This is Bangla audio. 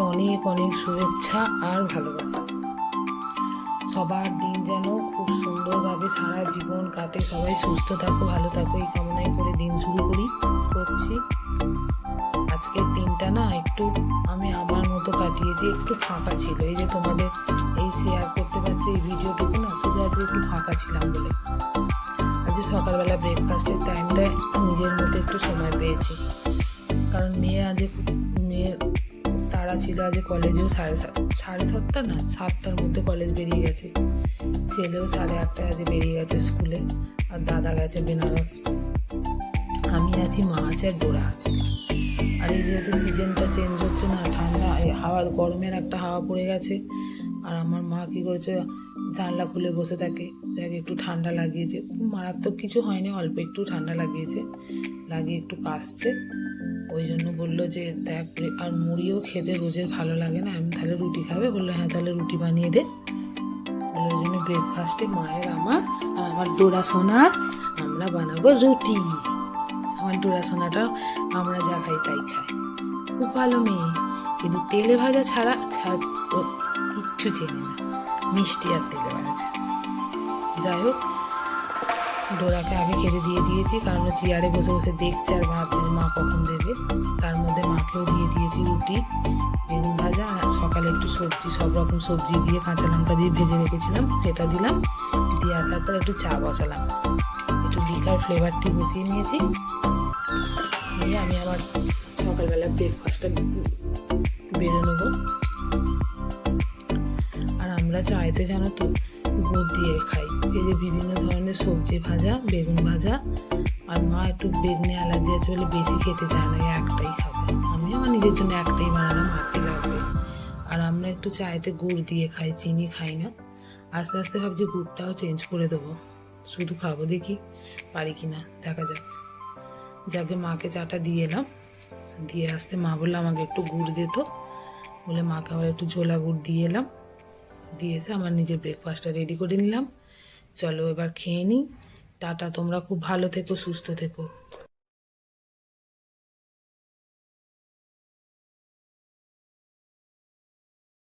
অনেক অনেক শুভেচ্ছা আর ভালোবাসা। সবার দিন যেন খুব সুন্দরভাবে সারা জীবন কাটে, সবাই সুস্থ থাকো, ভালো থাকো, এই কামনাই করে দিন শুরু করছি। আজকের দিনটা না একটু আমি আমার মতো কাটিয়েছি, একটু ফাঁকা ছিল। এই যে তোমাদের এই শেয়ার করতে পারছি এই ভিডিওটুকু না, শুধু আজকে একটু ফাঁকা ছিলাম বলে। আজ সকালবেলা ব্রেকফাস্টের টাইমটায় নিজের মতো একটু সময় পেয়েছি, কারণ মেয়ের তাড়া ছিল। আজ কলেজেও সাড়ে সাতটা না 7টার মধ্যে কলেজ বেরিয়ে গেছে, ছেলেও 8:30টায় আজ বেরিয়ে গেছে স্কুলে, আর দাদা গেছে বেনারস। আমি আছি, মা আছে, আর ডোরা আছে। আর এই যেহেতু সিজনটা চেঞ্জ হচ্ছে না, ঠান্ডা হাওয়া, গরমের একটা হাওয়া পড়ে গেছে, আর আমার মা কী করেছে, জানলা খুলে বসে থাকে, যাকে একটু ঠান্ডা লাগিয়েছে। খুব মারাত্মক কিছু হয়নি, অল্প একটু ঠান্ডা লাগিয়েছে, লাগিয়ে একটু কাশছে। ওই জন্য বললো যে দেখ, আর মুড়িও খেতে রোজের ভালো লাগে না, আমি তাহলে রুটি খাবে, বললো হ্যাঁ তাহলে রুটি বানিয়ে দে। বলে ওই জন্য ব্রেকফাস্টে মায়ের আমার আর আমার ডোরা সোনার আমরা বানাবো রুটি। আমার ডোরা সোনাটা আমরা যা খাই তাই খায়, খুব ভালো মেয়ে, কিন্তু তেলে ভাজা ছাড়া কিচ্ছু চেনে না, মিষ্টি আর তেলে ভাজা। যাই হোক, ডোরাকে আগে খেতে দিয়ে দিয়েছি, কারণ ও চেয়ারে বসে বসে দেখছে আর ভাবছে মা কখন দেবে। তার মধ্যে মাকেও দিয়ে দিয়েছি রুটি, বেগুন ভাজা, আর সকালে একটু সবজি, সব রকম সবজি দিয়ে কাঁচা লঙ্কা দিয়ে ভেজে রেখেছিলাম, সেটা দিলাম। দিয়ে আসার পর একটু চা বসালাম, একটু লিকার ফ্লেভারটি বসিয়ে নিয়েছি। নিয়ে আমি আবার সকালবেলা ব্রেকফাস্টটা বেরো নেবো। আর আমরা চাইতে জানো তো গুড় দিয়ে খাই, এই যে বিভিন্ন ধরনের সবজি ভাজা, বেগুন ভাজা, আর মা একটু বেগুনে অ্যালার্জি আছে বলে বেশি খেতে চায় না, একটাই খাবে। আমি আমার নিজের জন্য একটাই বানালাম, মাকে লাগবে। আর আমরা একটু চাইতে গুড় দিয়ে খাই, চিনি খাই না। আস্তে আস্তে ভাবছি গুড়টাও চেঞ্জ করে দেবো, শুধু খাবো, দেখি পারি কি না, দেখা যাক। যাকে মাকে চাটা দিয়ে এলাম, দিয়ে আসতে মা বললো আমাকে একটু গুড় দিত, বলে মাকে আবার একটু ঝোলা গুড় দিয়ে এলাম। দিয়ে এসে আমার নিজের ব্রেকফাস্টটা রেডি করে নিলাম। চলো এবার খেয়ে নিই। টাটা, তোমরা খুব ভালো থেকো, সুস্থ থেকো।